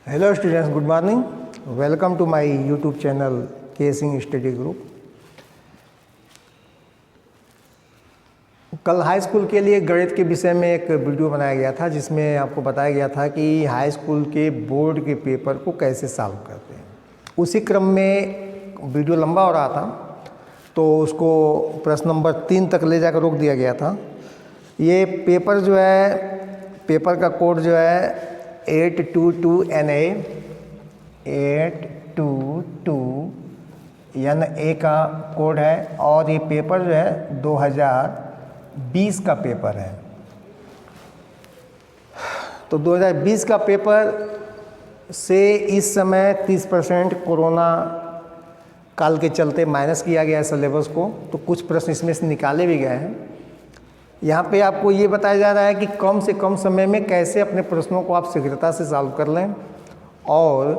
Hello students, good morning. Welcome to my YouTube channel K Singh study group. कल high school के लिए गणित के विषय में एक वीडियो बनाया गया था जिसमें आपको बताया गया था कि हाई स्कूल के बोर्ड के पेपर को कैसे सॉल्व करते हैं। उसी क्रम में वीडियो लंबा हो रहा था तो उसको प्रश्न नंबर 3 तक ले जाकर रोक दिया गया था। ये पेपर जो है, पेपर का कोड जो है 822NA 822NA का कोड है और ये पेपर जो है 2020 का पेपर है। तो 2020 का पेपर से इस समय 30% कोरोना काल के चलते माइनस किया गया है सिलेबस को, तो कुछ प्रश्न इसमें से निकाले भी गए हैं। यहाँ पे आपको ये बताया जा रहा है कि कम से कम समय में कैसे अपने प्रश्नों को आप शीघ्रता से सॉल्व कर लें और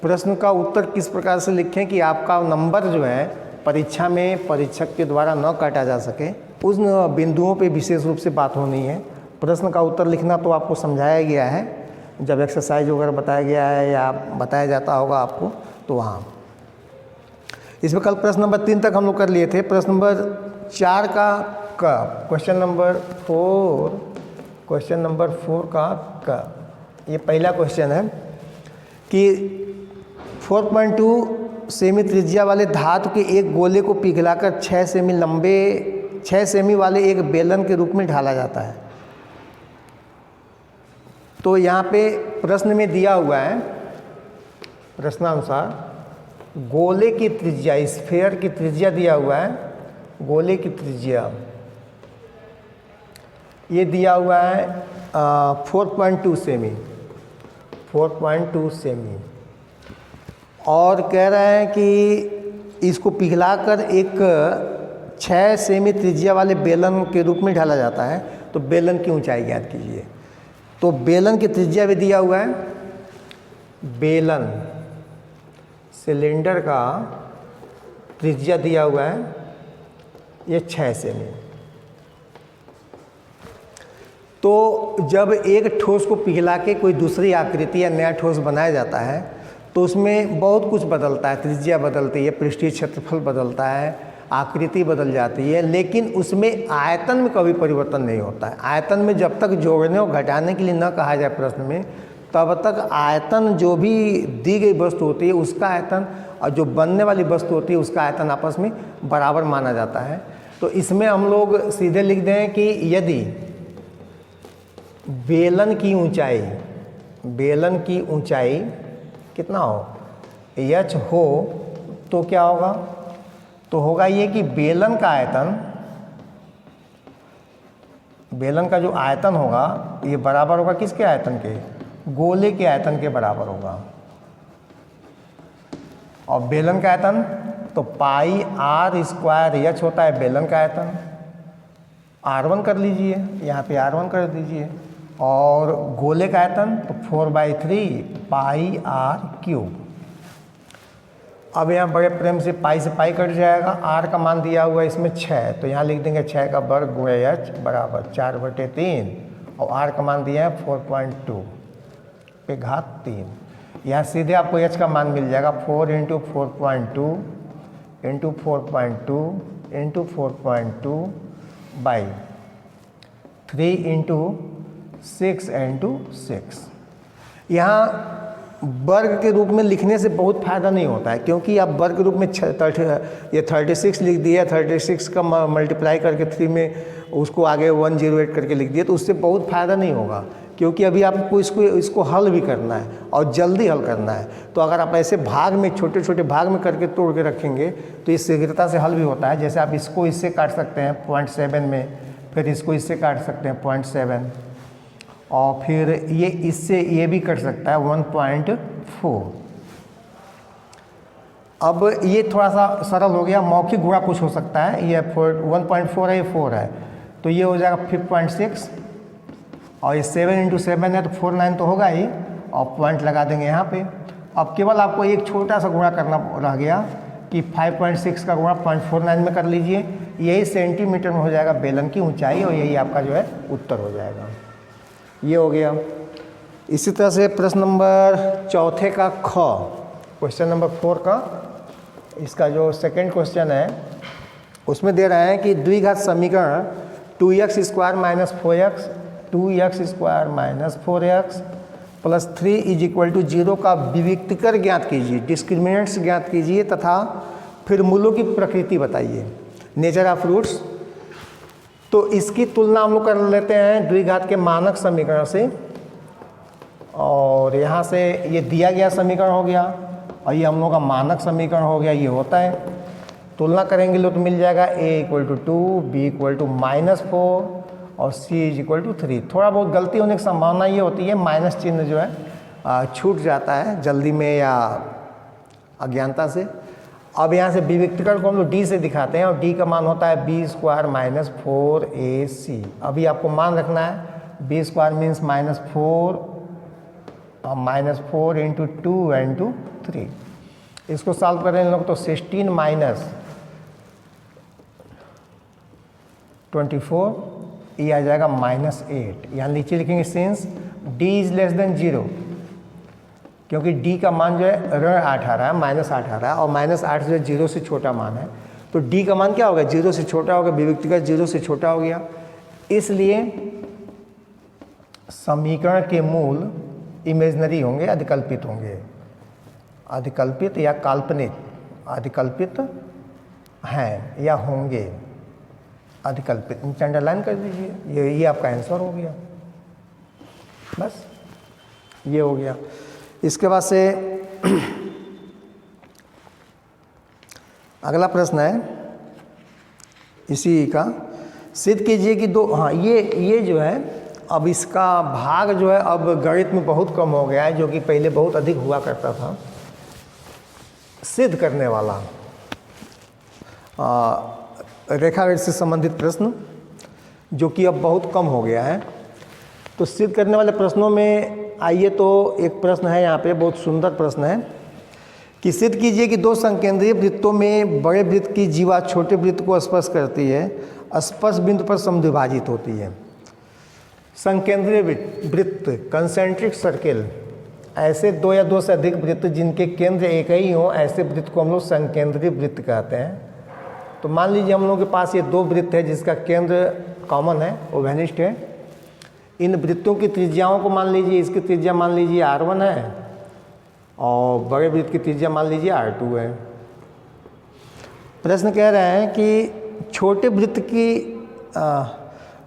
प्रश्न का उत्तर किस प्रकार से लिखें कि आपका नंबर जो है परीक्षा में परीक्षक के द्वारा न काटा जा सके। उन बिंदुओं पे विशेष रूप से बात होनी है। प्रश्न का उत्तर लिखना तो आपको समझाया गया है, जब एक्सरसाइज वगैरह बताया गया है या बताया जाता होगा आपको तो वहाँ। इसमें कल प्रश्न नंबर 3 तक हम लोग कर लिए थे। प्रश्न नंबर 4 का क्वेश्चन नंबर 4 का ये पहला क्वेश्चन है कि 4.2 सेमी त्रिज्या वाले धातु के एक गोले को पिघलाकर 6 सेमी वाले एक बेलन के रूप में ढाला जाता है। तो यहाँ पे प्रश्न में दिया हुआ है, प्रश्नानुसार गोले की त्रिज्या, स्फीयर की त्रिज्या दिया हुआ है। गोले की त्रिज्या ये दिया हुआ है 4.2 सेमी, 4.2 सेमी, और कह रहे हैं कि इसको पिघलाकर एक 6 सेमी त्रिज्या वाले बेलन के रूप में ढाला जाता है। तो बेलन की ऊंचाई ज्ञात कीजिए। तो बेलन की त्रिज्या भी दिया हुआ है। बेलन सिलेंडर का त्रिज्या दिया हुआ है ये 6 सेमी। तो जब एक ठोस को पिघला के कोई दूसरी आकृति या नया ठोस बनाया जाता है तो उसमें बहुत कुछ बदलता है। त्रिज्या बदलती है, पृष्ठीय क्षेत्रफल बदलता है, आकृति बदल जाती है, लेकिन उसमें आयतन में कभी परिवर्तन नहीं होता है। आयतन में जब तक जोड़ने और घटाने के लिए न कहा जाए प्रश्न में, तब तक आयतन जो भी दी गई वस्तु होती है उसका आयतन और जो बनने वाली वस्तु होती है उसका आयतन आपस में बराबर माना जाता है। तो इसमें हम लोग सीधे लिख दें कि यदि बेलन की ऊंचाई कितना हो, h हो, तो क्या होगा, तो होगा ये कि बेलन का जो आयतन होगा ये बराबर होगा किसके आयतन के, गोले के आयतन के बराबर होगा। और बेलन का आयतन तो पाई r² h होता है बेलन का आयतन। r1 कर लीजिए, यहाँ पे r1 कर दीजिए। और गोले का आयतन तो 4/3 पाई r³। अब यहाँ बड़े प्रेम से पाई से पाई कट जाएगा। r का मान दिया हुआ है इसमें 6, तो यहाँ लिख देंगे 6 का वर्ग गुणे h बराबर 4/3 और r का मान दिया है 4.2 पे घात 3। यहाँ सीधे आपको h का मान मिल जाएगा 4 × 4.2 × 4.2 × 4.2 बाई 3 × 6 × 6। यहाँ वर्ग के रूप में लिखने से बहुत फ़ायदा नहीं होता है, क्योंकि आप वर्ग के रूप में 36 लिख दिया, 36 का मल्टीप्लाई करके 3 में उसको आगे 108 करके लिख दिया, तो उससे बहुत फ़ायदा नहीं होगा, क्योंकि अभी आपको इसको हल भी करना है और जल्दी हल करना है। तो अगर आप ऐसे भाग में छोटे छोटे भाग में करके तोड़ के रखेंगे तो ये शीघ्रता से हल भी होता है। जैसे आप इसको इससे काट सकते हैं 0.7 में, फिर इसको इससे काट सकते हैं 0.7, और फिर ये इससे ये भी कट सकता है 1.4। अब ये थोड़ा सा सरल हो गया। मौखिक गुणा कुछ हो सकता है, ये 1.4 है, ये 4 है, तो ये हो जाएगा 5.6, और ये 7 × 7 है तो 49 तो होगा ही, और पॉइंट लगा देंगे यहाँ पे। अब केवल आपको एक छोटा सा गुणा करना रह गया कि 5.6 का गुणा 0.49 में कर लीजिए। यही सेंटीमीटर में हो जाएगा बेलन की ऊंचाई, और यही आपका जो है उत्तर हो जाएगा। ये हो गया। इसी तरह से प्रश्न नंबर चौथे का ख, क्वेश्चन नंबर 4 का, इसका जो सेकंड क्वेश्चन है उसमें दे रहा है कि द्विघात समीकरण 2x square minus 4x 2x square minus 4x plus 3 is equal to 0 का विविक्तिकर ज्ञात कीजिए, डिस्क्रिमिनेंट्स ज्ञात कीजिए तथा फिर मूलों की प्रकृति बताइए, नेचर ऑफ रूट्स। तो इसकी तुलना हम लोग कर लेते हैं द्विघात के मानक समीकरण से, और यहाँ से ये दिया गया समीकरण हो गया और ये हम लोग का मानक समीकरण हो गया, ये होता है। तुलना करेंगे लो तो मिल जाएगा a equal to 2, b equal to -4 और c इज इक्वल टू 3। थोड़ा बहुत गलती होने की संभावना ये होती है, माइनस चिन्ह जो है छूट जाता है जल्दी में या अज्ञानता से। अब यहाँ से विविक्तिकर को हम लोग d से दिखाते हैं और d का मान होता है b स्क्वायर माइनस 4ac। अभी आपको मान रखना है b स्क्वायर मीन्स -4 और -4 इंटू 2 इंटू 3। इसको सॉल्व करें इन लोग तो 16 माइनस 24 ये आ जाएगा -8। यहाँ नीचे लिखेंगे since d is less than 0, क्योंकि d का मान जो है ऋण 8 आ रहा है, -8 आ रहा है और -8 जो 0 से छोटा मान है, तो d का मान क्या होगा, 0 से छोटा होगा, विविक्तिकर 0 से छोटा हो गया। इसलिए समीकरण के मूल इमेजनरी होंगे, अधिकल्पित होंगे, अधिकल्पित या काल्पनिक, अधिकल्पित हैं या होंगे, अधिकल्पित। नीचे अंडरलाइन कर दीजिए, ये आपका आंसर हो गया, बस ये हो गया। इसके बाद से अगला प्रश्न है इसी का, सिद्ध कीजिए कि दो, हाँ ये जो है अब इसका भाग जो है अब गणित में बहुत कम हो गया है, जो कि पहले बहुत अधिक हुआ करता था। सिद्ध करने वाला रेखागणित से संबंधित प्रश्न जो कि अब बहुत कम हो गया है। तो सिद्ध करने वाले प्रश्नों में आइए, तो एक प्रश्न है यहाँ पे, बहुत सुंदर प्रश्न है कि सिद्ध कीजिए कि दो संकेंद्रीय वृत्तों में बड़े वृत्त की जीवा छोटे वृत्त को स्पर्श करती है, स्पर्श बिंदु पर समद्विभाजित होती है। संकेंद्रीय वृत्त कंसेंट्रिक सर्किल, ऐसे दो या दो से अधिक वृत्त जिनके केंद्र एक ही हो, ऐसे वृत्त को हम लोग संकेंद्रीय वृत्त कहते हैं। तो मान लीजिए हम लोगों के पास ये दो वृत्त है जिसका केंद्र कॉमन है, ओवेनिस्ट है। इन वृत्तों की त्रिज्याओं को मान लीजिए, इसकी त्रिज्या मान लीजिए r1 है और बड़े वृत्त की त्रिज्या मान लीजिए r2 है। प्रश्न कह रहे हैं कि छोटे वृत्त की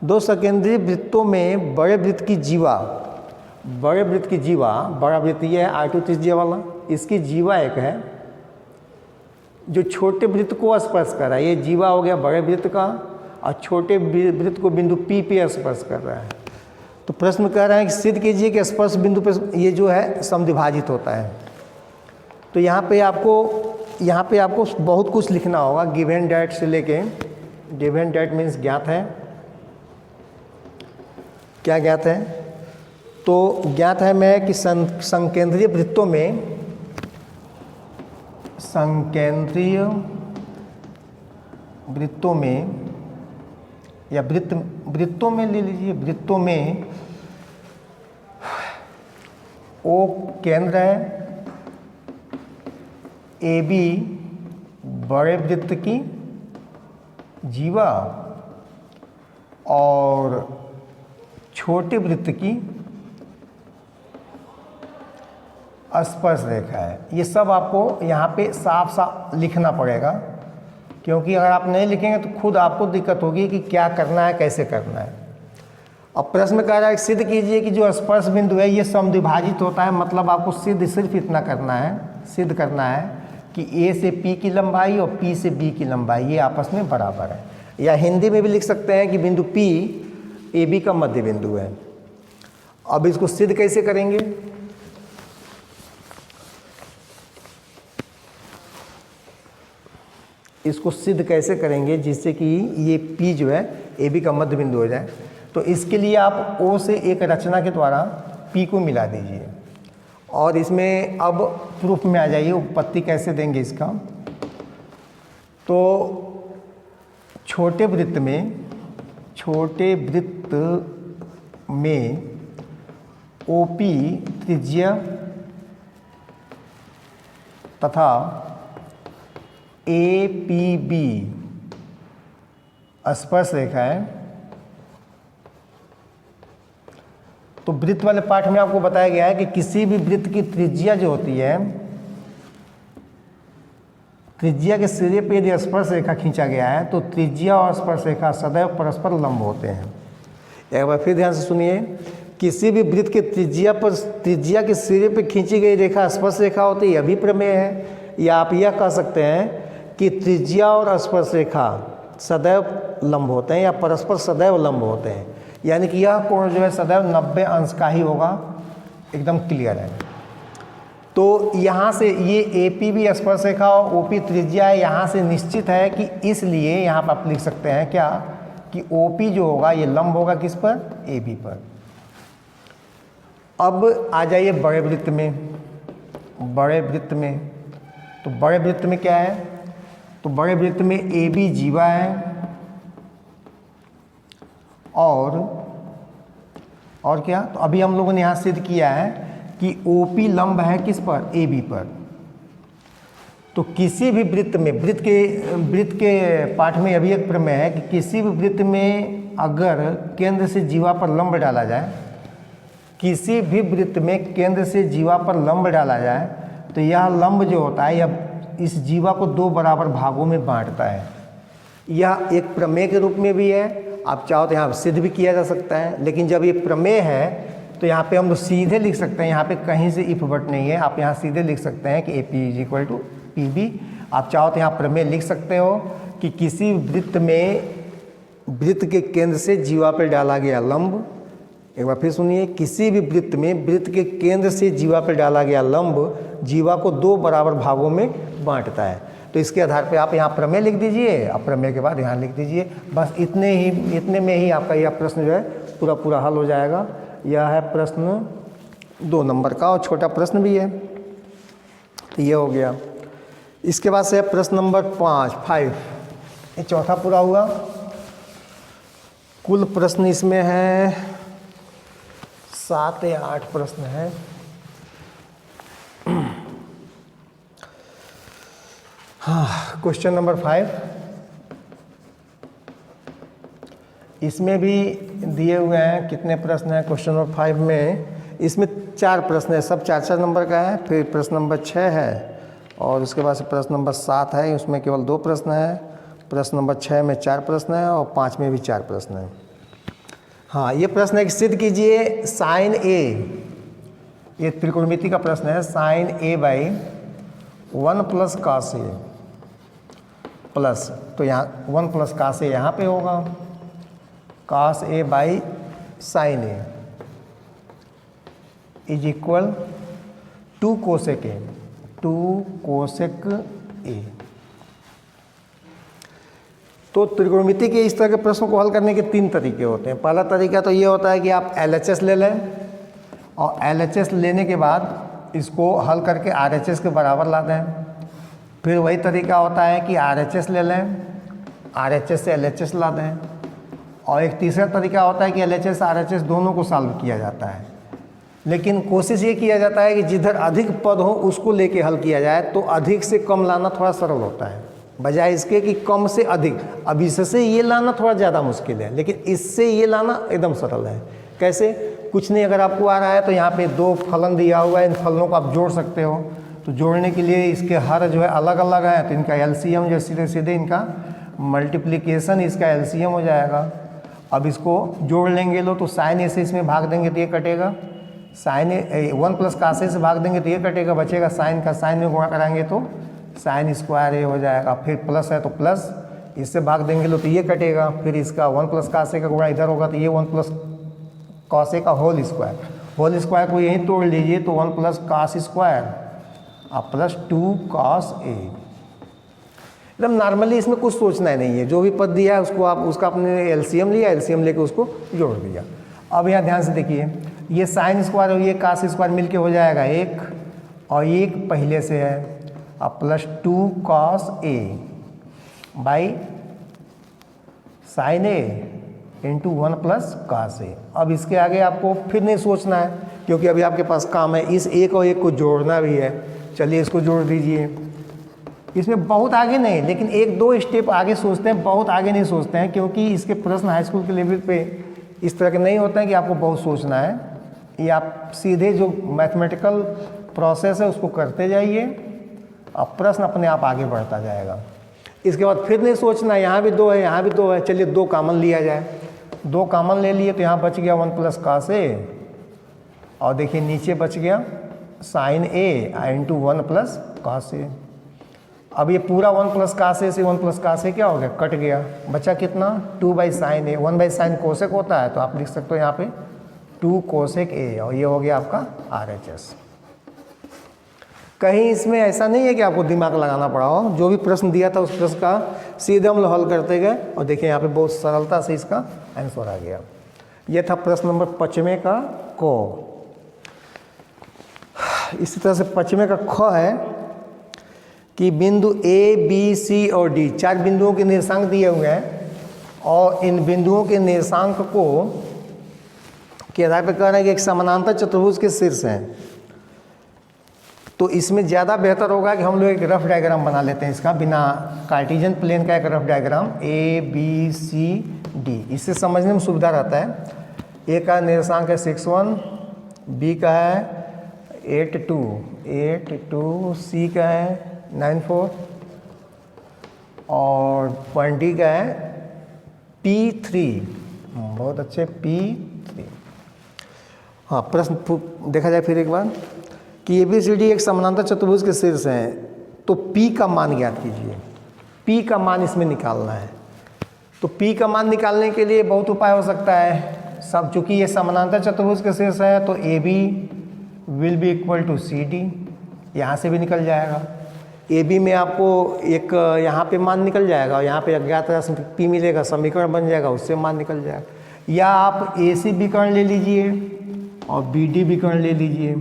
दो संकेंद्रीय वृत्तों में बड़े वृत्त की जीवा, बड़े वृत्त की जीवा, बड़ा वृत्त ये है r2 त्रिज्या वाला, इसकी जीवा एक है जो छोटे वृत्त को स्पर्श कर रहा है। ये जीवा हो गया बड़े वृत्त का और छोटे वृत्त को बिंदु P पे स्पर्श कर रहा है। तो प्रश्न कह रहे हैं कि सिद्ध कीजिए कि स्पर्श बिंदु पर ये जो है समद्विभाजित होता है। तो यहाँ पे आपको बहुत कुछ लिखना होगा, गिवन डेट से लेके, गिवन डेट मीन्स ज्ञात है, क्या ज्ञात है, तो ज्ञात है मैं कि संकेंद्रीय वृत्तों में, संकेंद्रीय वृत्तों में या वृत्तों में ले लीजिए, वृत्तों में O केंद्र है, AB बड़े वृत्त की जीवा और छोटे वृत्त की स्पर्श रेखा है। ये सब आपको यहाँ पे साफ साफ लिखना पड़ेगा, क्योंकि अगर आप नहीं लिखेंगे तो खुद आपको दिक्कत होगी कि क्या करना है, कैसे करना है। अब प्रश्न कह रहा है सिद्ध कीजिए कि जो स्पर्श बिंदु है ये समद्विभाजित होता है। मतलब आपको सिर्फ इतना करना है, सिद्ध करना है कि A से P की लंबाई और P से B की लंबाई ये आपस में बराबर है। या हिंदी में भी लिख सकते हैं कि बिंदु P AB का मध्य बिंदु है। अब इसको सिद्ध कैसे करेंगे, इसको सिद्ध कैसे करेंगे जिससे कि ये P जो है AB का मध्य बिंदु हो जाए। तो इसके लिए आप O से एक रचना के द्वारा P को मिला दीजिए और इसमें अब प्रूफ में आ जाइए, उत्पत्ति कैसे देंगे इसका। तो छोटे वृत्त में OP त्रिज्या तथा APB स्पर्श रेखा है। तो वृत्त वाले पाठ में आपको बताया गया है कि किसी भी वृत्त की त्रिज्या जो होती है, त्रिज्या के सिरे पे यदि स्पर्श रेखा खींचा गया है तो त्रिज्या और स्पर्श रेखा सदैव परस्पर लंब होते हैं। एक बार फिर ध्यान से सुनिए, किसी भी वृत्त के त्रिज्या पर, त्रिज्या के सिरे पे खींची गई रेखा स्पर्श रेखा होती है, यह भी प्रमेय है। या आप यह कह सकते हैं कि त्रिज्या और स्पर्श रेखा सदैव लंब होते हैं या परस्पर सदैव लंब होते हैं, यानी कि यह कोण जो है सदैव 90 अंश का ही होगा, एकदम क्लियर है। तो यहाँ से ये APB स्पर्श रेखा और OP त्रिज्या है, यहाँ से निश्चित है कि इसलिए यहाँ पर आप लिख सकते हैं क्या कि OP जो होगा ये लंब होगा किस पर, AB पर। अब आ जाइए बड़े वृत्त में। बड़े वृत्त में, तो बड़े वृत्त में क्या है, तो बड़े वृत्त में AB जीवा है और क्या, तो अभी हम लोगों ने यहाँ सिद्ध किया है कि OP लंब है किस पर, AB पर। तो किसी भी वृत्त में, वृत्त के पाठ में अभी एक प्रमेय है कि किसी भी वृत्त में अगर केंद्र से जीवा पर लंब डाला जाए, किसी भी वृत्त में केंद्र से जीवा पर लंब डाला जाए तो यह लंब जो होता है यह इस जीवा को 2 बराबर भागों में बांटता है। यह एक प्रमेय के रूप में भी है, आप चाहो तो यहाँ सिद्ध भी किया जा सकता है, लेकिन जब ये प्रमेय है तो यहाँ पे हम लोग सीधे लिख सकते हैं, यहाँ पे कहीं से इफ बट नहीं है, आप यहाँ सीधे लिख सकते हैं कि AP = PB। आप चाहो तो यहाँ प्रमेय लिख सकते हो कि किसी वृत्त में, वृत्त के केंद्र से जीवा पर डाला गया लंब, एक बार फिर सुनिए, किसी भी वृत्त में वृत्त के केंद्र से जीवा पर डाला गया लंब जीवा को 2 बराबर भागों में बांटता है। तो इसके आधार पे आप यहाँ प्रमेय लिख दीजिए, अब प्रमेय के बाद यहाँ लिख दीजिए, बस इतने में ही आपका यह प्रश्न जो है पूरा हल हो जाएगा। यह है प्रश्न 2 नंबर का और छोटा प्रश्न भी है, तो ये हो गया। इसके बाद से है प्रश्न नंबर 5, ये चौथा पूरा हुआ। कुल प्रश्न इसमें है 7 या 8 प्रश्न हैं। हाँ, क्वेश्चन नंबर 5, इसमें भी दिए हुए हैं कितने प्रश्न हैं क्वेश्चन नंबर 5 में। इसमें 4 प्रश्न है, सब 4 नंबर का है। फिर प्रश्न नंबर 6 है और उसके बाद से प्रश्न नंबर 7 है, उसमें केवल 2 प्रश्न है। प्रश्न नंबर 6 में 4 प्रश्न है और 5 में भी 4 प्रश्न है। हाँ, ये प्रश्न है, सिद्ध कीजिए sin A, ये त्रिकोणमिति का प्रश्न है, sin A/1 + cos A plus, तो यहाँ 1 + cos A यहाँ पे होगा, cos A/sin A = 2 cosec A, 2 cosec A। तो त्रिकोणमिति के इस तरह के प्रश्नों को हल करने के 3 तरीके होते हैं। पहला तरीका तो ये होता है कि आप LHS ले लें और LHS लेने के बाद इसको हल करके RHS के बराबर ला दें। फिर वही तरीका होता है कि RHS ले लें, RHS से LHS ला दें। और एक तीसरा तरीका होता है कि LHS RHS दोनों को सॉल्व किया जाता है, लेकिन कोशिश ये किया जाता है कि जिधर अधिक पद हो उसको लेके हल किया जाए, तो अधिक से कम लाना थोड़ा सरल होता है बजाय इसके कि कम से अधिक। अब इससे ये लाना थोड़ा ज़्यादा मुश्किल है, लेकिन इससे ये लाना एकदम सरल है। कैसे? कुछ नहीं, अगर आपको आ रहा है तो यहाँ पे 2 फलन दिया हुआ है, इन फलनों को आप जोड़ सकते हो। तो जोड़ने के लिए इसके हर जो है अलग अलग है, तो इनका LCM जो सीधे इनका मल्टीप्लिकेशन इसका LCM हो जाएगा। अब इसको जोड़ लेंगे लो, तो sin A से इसमें भाग देंगे तो ये कटेगा, sin A 1 + cos A से भाग देंगे तो ये कटेगा, बचेगा sin का, sin में गुणा कराएंगे तो sin² A हो जाएगा। फिर प्लस है तो प्लस, इससे भाग देंगे लो तो ये कटेगा, फिर इसका 1 + cos A का गुणा इधर होगा तो ये 1 + cos A का होल स्क्वायर को यहीं तोड़ लीजिए तो 1 + cos² अब प्लस 2 cos A। एकदम नॉर्मली इसमें कुछ सोचना ही नहीं है, जो भी पद दिया है उसको आप उसका अपने LCM लिया, LCM लेके उसको जोड़ दिया। अब यहाँ ध्यान से देखिए, ये sin² और ये cos² मिलके हो जाएगा 1 और 1 पहले से है, अब plus 2 cos A by sin A into 1 plus cos A। अब इसके आगे आपको फिर नहीं सोचना है, क्योंकि अभी आपके पास काम है इस एक और एक को जोड़ना भी है। चलिए इसको जोड़ दीजिए। इसमें बहुत आगे नहीं, लेकिन एक दो स्टेप आगे सोचते हैं, बहुत आगे नहीं सोचते हैं, क्योंकि इसके प्रश्न हाई स्कूल के लेवल पे इस तरह के नहीं होते हैं कि आपको बहुत सोचना है। ये आप सीधे जो मैथमेटिकल प्रोसेस है उसको करते जाइए, अब प्रश्न अपने आप आगे बढ़ता जाएगा। इसके बाद फिर नहीं सोचना, यहाँ भी 2 है, यहाँ भी 2 है, चलिए 2 कॉमन लिया जाए। 2 कॉमन ले लिए तो यहाँ बच गया 1 प्लस cos A, और देखिए नीचे बच गया sin A into 1 plus cos A। अब ये पूरा 1 प्लस cos A से 1 प्लस cos A क्या हो गया, कट गया, बचा कितना 2 by sine A। 1 by sine cosec होता है, तो आप लिख सकते हो यहाँ पे 2 कोसेक A, और ये हो गया आपका RHS। कहीं इसमें ऐसा नहीं है कि आपको दिमाग लगाना पड़ा हो, जो भी प्रश्न दिया था उस प्रश्न का सीधे हम हल करते गए, और देखिए यहाँ पे बहुत सरलता से इसका आंसर आ गया। ये था प्रश्न नंबर 55 का को। इसी तरह से 55 का ख है कि बिंदु A, B, C और D 4 बिंदुओं के निर्देशांक दिए हुए हैं, और इन बिंदुओं के निर्देशांक को के आधार पर कह रहे हैं कि एक समानांतर चतुर्भुज के शीर्ष हैं। तो इसमें ज़्यादा बेहतर होगा कि हम लोग एक रफ डायग्राम बना लेते हैं इसका, बिना कार्टेशियन प्लेन का एक rough diagram A, B, C, D। इससे समझने में सुविधा रहता है। A का निर्देशांक है 6, 1, B का है 8, 2, C का है 9, 4, और पॉइंट D का है P3। बहुत अच्छे, P3। हाँ, प्रश्न देखा जाए फिर एक बार कि ABCD एक समानांतर चतुर्भुज के शीर्ष हैं, तो P का मान ज्ञात कीजिए। P का मान इसमें निकालना है। तो P का मान निकालने के लिए बहुत उपाय हो सकता है। सब चूंकि ये समानांतर चतुर्भुज के शीर्ष है, तो AB will be equal to CD, यहाँ से भी निकल जाएगा। AB में आपको एक यहाँ पे मान निकल जाएगा, और यहाँ पे अज्ञात राशि P मिलेगा, समीकरण बन जाएगा, उससे मान निकल जाएगा। या आप AC विकर्ण ले लीजिए और BD विकर्ण ले लीजिए,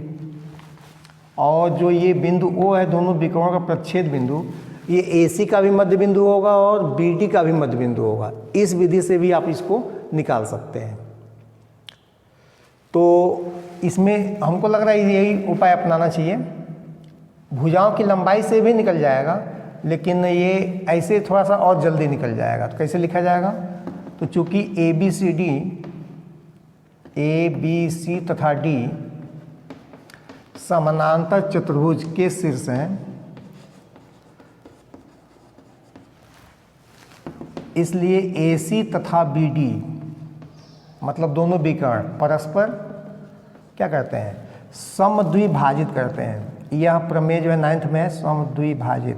और जो ये बिंदु O है, दोनों विकर्णों का प्रच्छेद बिंदु, ये AC का भी मध्य बिंदु होगा और BD का भी मध्य बिंदु होगा। इस विधि से भी आप इसको निकाल सकते हैं। तो इसमें हमको लग रहा है यही उपाय अपनाना चाहिए। भुजाओं की लंबाई से भी निकल जाएगा, लेकिन ये ऐसे थोड़ा सा और जल्दी निकल जाएगा। तो कैसे लिखा जाएगा, तो चूँकि A, B, C तथा D समानांतर चतुर्भुज के शीर्ष हैं, इसलिए AC तथा BD मतलब दोनों विकर्ण परस्पर क्या करते हैं, समद्विभाजित करते हैं। यह प्रमेय जो है 9th में है, समद्विभाजित,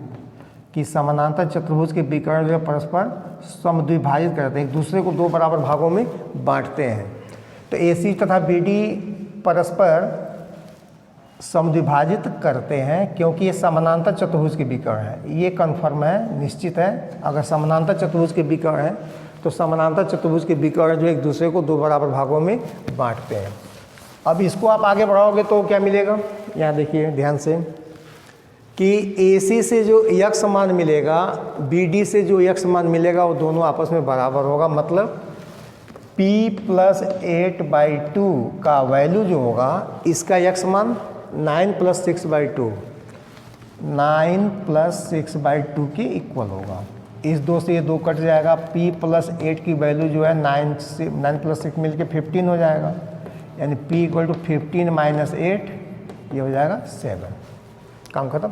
कि समानांतर चतुर्भुज के विकर्ण जो है परस्पर समद्विभाजित करते हैं, एक दूसरे को 2 बराबर भागों में बांटते हैं। तो AC तथा BD परस्पर समद्विभाजित करते हैं, क्योंकि ये समानांतर चतुर्भुज के विकर्ण है। ये कन्फर्म है, निश्चित है। अगर समानांतर चतुर्भुज के विकर्ण है, तो समानांतर चतुर्भुज के विकर्ण जो एक दूसरे को 2 बराबर भागों में बांटते हैं। अब इसको आप आगे बढ़ाओगे तो क्या मिलेगा, यहाँ देखिए ध्यान से, कि AC से जो यक्ष मान मिलेगा, BD से जो यक्ष मान मिलेगा, वो दोनों आपस में बराबर होगा। मतलब P + 8/2 का वैल्यू जो होगा, इसका यक्ष मान 9 + 6/2, 9 + 6/2 के इक्वल होगा। इस 2 से ये 2 कट जाएगा। P + 8 की वैल्यू जो है 9 + 6 मिल के 15 हो जाएगा, यानी P = 15 - 8, ये हो जाएगा 7। काम खत्म।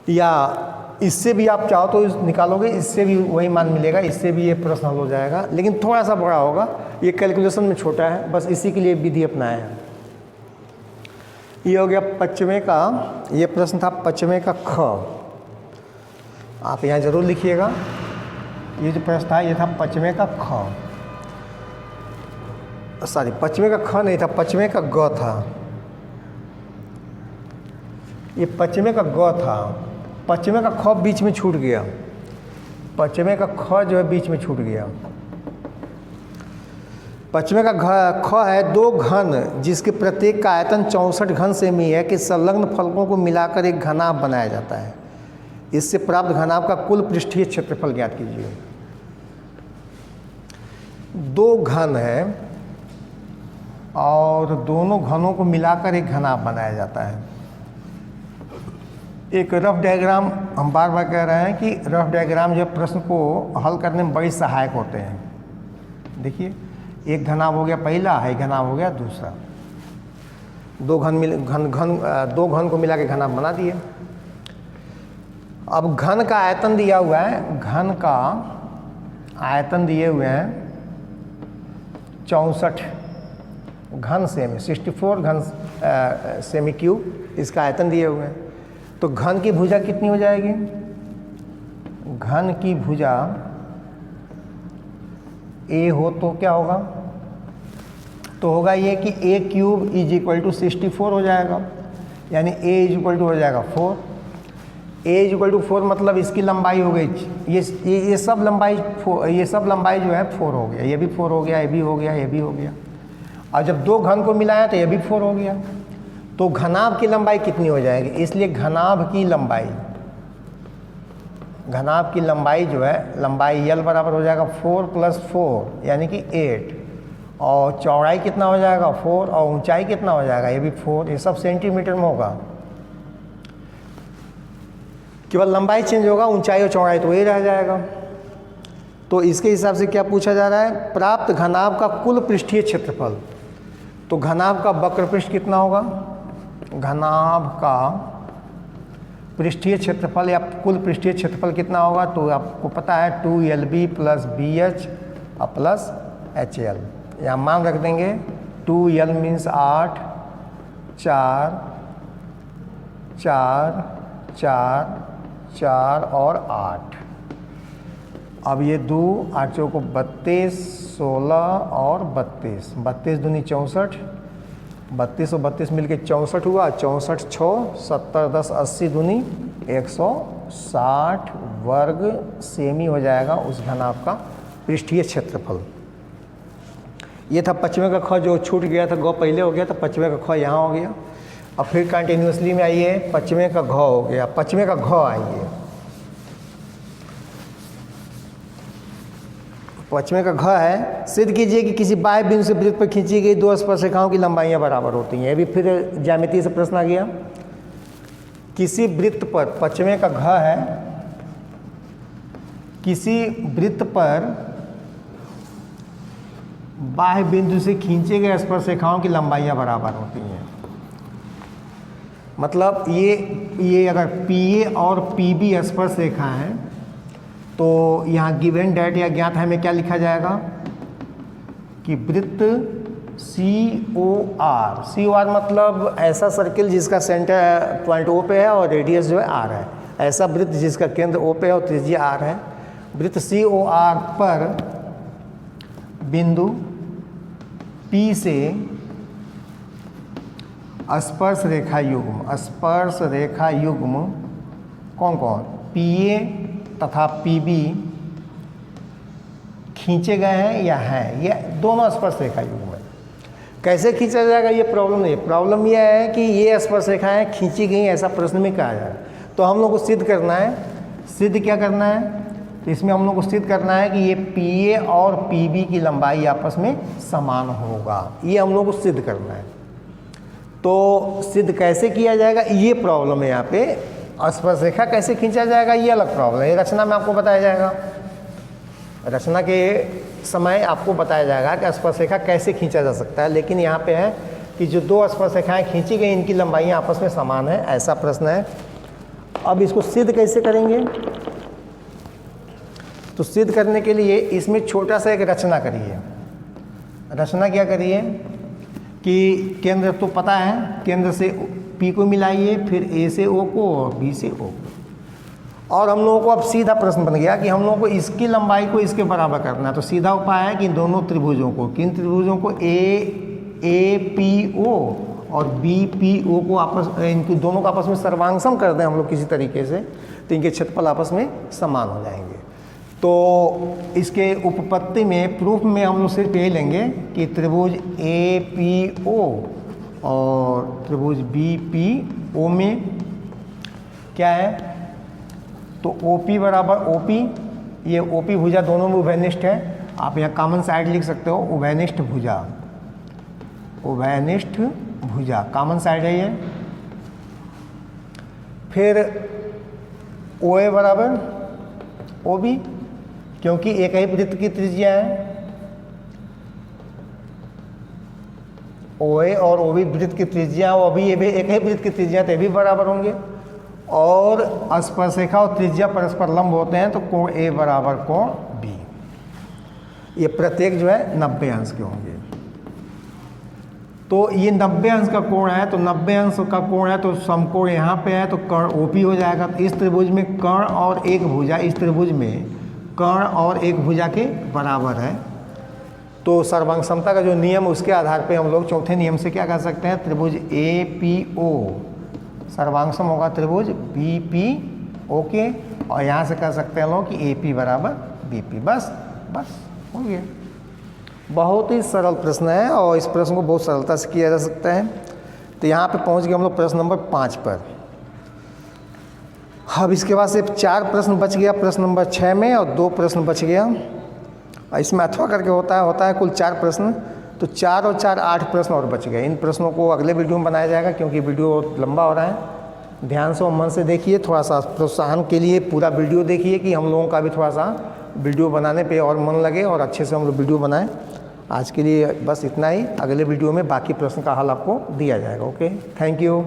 या इससे भी आप चाहो तो निकालोगे, इससे भी वही मान मिलेगा, इससे भी ये प्रश्न हल हो जाएगा, लेकिन थोड़ा सा बड़ा होगा, ये कैलकुलेशन में छोटा है, बस इसी के लिए विधि अपनाया है। ये हो गया 55 का, ये प्रश्न था 55 का ख। आप यहाँ जरूर लिखिएगा, ये जो प्रश्न था ये था 55 का ख, सॉरी 55 का ख नहीं था, 55 का ग था। ये 55 का ग था, 55 का ख बीच में छूट गया, 55 का ख जो है बीच में छूट गया। 55 का ख है 2 घन जिसके प्रत्येक का आयतन 64 घन सेमी है कि संलग्न फलकों को मिलाकर एक घनाभ बनाया जाता है। इससे प्राप्त घनाभ का कुल पृष्ठीय क्षेत्रफल ज्ञात कीजिए। दो घन है और दोनों घनों को मिलाकर एक घनाभ बनाया जाता है। एक रफ डायग्राम, हम बार बार कह रहे हैं कि रफ डायग्राम जो प्रश्न को हल करने में बड़ी सहायक होते हैं। देखिए, एक घनाभ हो गया पहला, एक घनाभ हो गया दूसरा। दो घन को मिला के घनाभ बना दिए। अब घन का आयतन दिया हुआ है, घन का आयतन दिए हुए हैं 64 घन सेमी, 64 घन सेमी क्यूब इसका आयतन दिए हुए हैं। तो घन की भुजा कितनी हो जाएगी? घन की भुजा ए हो तो क्या होगा? तो होगा ये कि ए क्यूब इज इक्वल टू 64 हो जाएगा, यानी ए इज इक्वल टू हो जाएगा 4। ए इज इक्वल टू 4 मतलब इसकी लंबाई हो गई, ये सब लंबाई जो है 4 हो गया, ये भी 4 हो गया, ये भी हो गया, ये भी हो गया। और जब दो घन को मिलाया तो ये भी 4 हो गया। तो घनाभ की लंबाई कितनी हो जाएगी? इसलिए घनाभ की लंबाई जो है, लंबाई यल बराबर हो जाएगा 4 + 4 यानी कि 8, और चौड़ाई कितना हो जाएगा 4, और ऊंचाई कितना हो जाएगा, ये भी 4। ये सब सेंटीमीटर में होगा, केवल लंबाई चेंज होगा, ऊंचाई और चौड़ाई तो वही रह जाएगा। तो इसके हिसाब से क्या पूछा जा रहा है? प्राप्त घनाभ का कुल पृष्ठीय क्षेत्रफल। तो घनाभ का वक्र पृष्ठ कितना होगा? घनाभ का पृष्ठीय क्षेत्रफल या कुल पृष्ठीय क्षेत्रफल कितना होगा? तो आपको पता है 2LB + BH + HL। यहाँ मान रख देंगे 2L मीन्स 8, 4, 4, 4, 4 और 8। अब ये 2 8 को 32, 16 और 32, 32 दूनी 64, 32 और 32 मिलके 64 हुआ, 64 6 70 10 80 दूनी 160 वर्ग सेमी हो जाएगा उस घनाभ का पृष्ठीय क्षेत्रफल। ये था पचवें का ख जो छूट गया था, ग पहले हो गया था, पचवें का ख यहाँ हो गया। अब फिर कंटिन्यूसली में आइए, पचवें का घ हो गया, पचवें का घ आइए, पचवें का घ है। सिद्ध कीजिए कि किसी बाह्य बिंदु से वृत्त पर खींची गई दो स्पर्शरेखाओं की लंबाइयां बराबर होती हैं। ये भी फिर ज्यामिति से प्रश्न आ गया। किसी वृत्त पर, पचवें का घ है, किसी वृत्त पर बाह्य बिंदु से खींचे गए स्पर्शरेखाओं की लंबाइयां बराबर होती हैं। मतलब ये अगर PA और PB स्पर्शरेखा हैं तो यहाँ गिवन डेट या ज्ञात है में क्या लिखा जाएगा कि वृत्त COR मतलब ऐसा सर्किल जिसका सेंटर पॉइंट O पे है और रेडियस जो है R है। ऐसा वृत्त जिसका केंद्र O पे है और त्रिज्या R है। वृत्त COR पर बिंदु P से स्पर्श रेखा युग्म कौन कौन? PA तथा PB खींचे गए हैं या हैं, ये दोनों स्पर्श रेखा युग्म है। कैसे खींचा जाएगा ये प्रॉब्लम नहीं है। प्रॉब्लम यह है कि ये स्पर्श रेखाएं खींची गई ऐसा प्रश्न में कहा जाए तो हम लोग को सिद्ध करना है। सिद्ध क्या करना है? तो इसमें हम लोग को सिद्ध करना है कि ये PA और PB की लंबाई आपस में समान होगा, ये हम लोग को सिद्ध करना है। तो सिद्ध कैसे किया जाएगा ये प्रॉब्लम है। यहाँ पे स्पर्श रेखा कैसे खींचा जाएगा ये अलग प्रॉब्लम है, ये रचना में आपको बताया जाएगा। रचना के समय आपको बताया जाएगा कि स्पर्श रेखा कैसे खींचा जा सकता है। लेकिन यहाँ पे है कि जो दो स्पर्श रेखाएँ खींची गई इनकी लंबाइयाँ आपस में समान है, ऐसा प्रश्न है। अब इसको सिद्ध कैसे करेंगे? तो सिद्ध करने के लिए इसमें छोटा सा एक रचना करिए। रचना क्या करिए कि केंद्र तो पता है, केंद्र से P को मिलाइए, फिर A से O को और B से O को। और हम लोगों को अब सीधा प्रश्न बन गया कि हम लोगों को इसकी लंबाई को इसके बराबर करना है। तो सीधा उपाय है कि इन दोनों त्रिभुजों को, किन त्रिभुजों को? APO और BPO को इनकी दोनों को आपस में सर्वांगसम कर दें हम लोग किसी तरीके से, तो इनके क्षेत्रफल आपस में समान हो जाएंगे। तो इसके उपपत्ति में, प्रूफ में हम लोग सिर्फ ये लेंगे कि त्रिभुज APO और त्रिभुज BPO में क्या है? तो OP बराबर OP, ये OP भुजा दोनों में उभयनिष्ठ है। आप यहाँ कॉमन साइड लिख सकते हो उभयनिष्ठ भुजा, उभयनिष्ठ भुजा कॉमन साइड है ये। फिर ओ ए बराबर ओ बी, क्योंकि एक ही वृत्त की त्रिज्या है, ओ ए और ओ बी वृत्त की त्रिज्या, वो अभी ये भी एक ही वृत्त की त्रिज्या तो ये भी बराबर होंगे। और स्पर्शरेखा और त्रिज्या परस्पर लंब होते हैं तो कोण ए बराबर कोण बी, ये प्रत्येक जो है 90 अंश के होंगे। तो ये 90 अंश का कोण है, तो 90 अंश का कोण है तो समकोण यहाँ पे है तो कर्ण ओपी हो जाएगा। तो इस त्रिभुज में कर्ण और एक भुजा, इस त्रिभुज में कर्ण और एक भुजा के बराबर है। तो सर्वांग समता का जो नियम, उसके आधार पे हम लोग चौथे नियम से क्या कह सकते हैं, त्रिभुज ए पी ओ सर्वांगसम होगा त्रिभुज बी पी ओ के, और यहाँ से कह सकते हैं लोग कि ए पी बराबर बी पी। बस हो गया। बहुत ही सरल प्रश्न है और इस प्रश्न को बहुत सरलता से किया जा सकता है। तो यहाँ पे पहुँच गए हम लोग प्रश्न नंबर 5 पर। अब इसके बाद से 4 प्रश्न बच गया प्रश्न नंबर 6 में, और 2 प्रश्न बच गया। इसमें अथवा करके होता है कुल 4 प्रश्न, तो 4 और 4 8 प्रश्न और बच गए। इन प्रश्नों को अगले वीडियो में बनाया जाएगा क्योंकि वीडियो लंबा हो रहा है। ध्यान से और मन से देखिए, थोड़ा सा प्रोत्साहन के लिए पूरा वीडियो देखिए कि हम लोगों का भी थोड़ा सा वीडियो बनाने पे और मन लगे और अच्छे से हम लोग वीडियो बनाएं। आज के लिए बस इतना ही। अगले वीडियो में बाकी प्रश्न का हल आपको दिया जाएगा। Okay, thank you.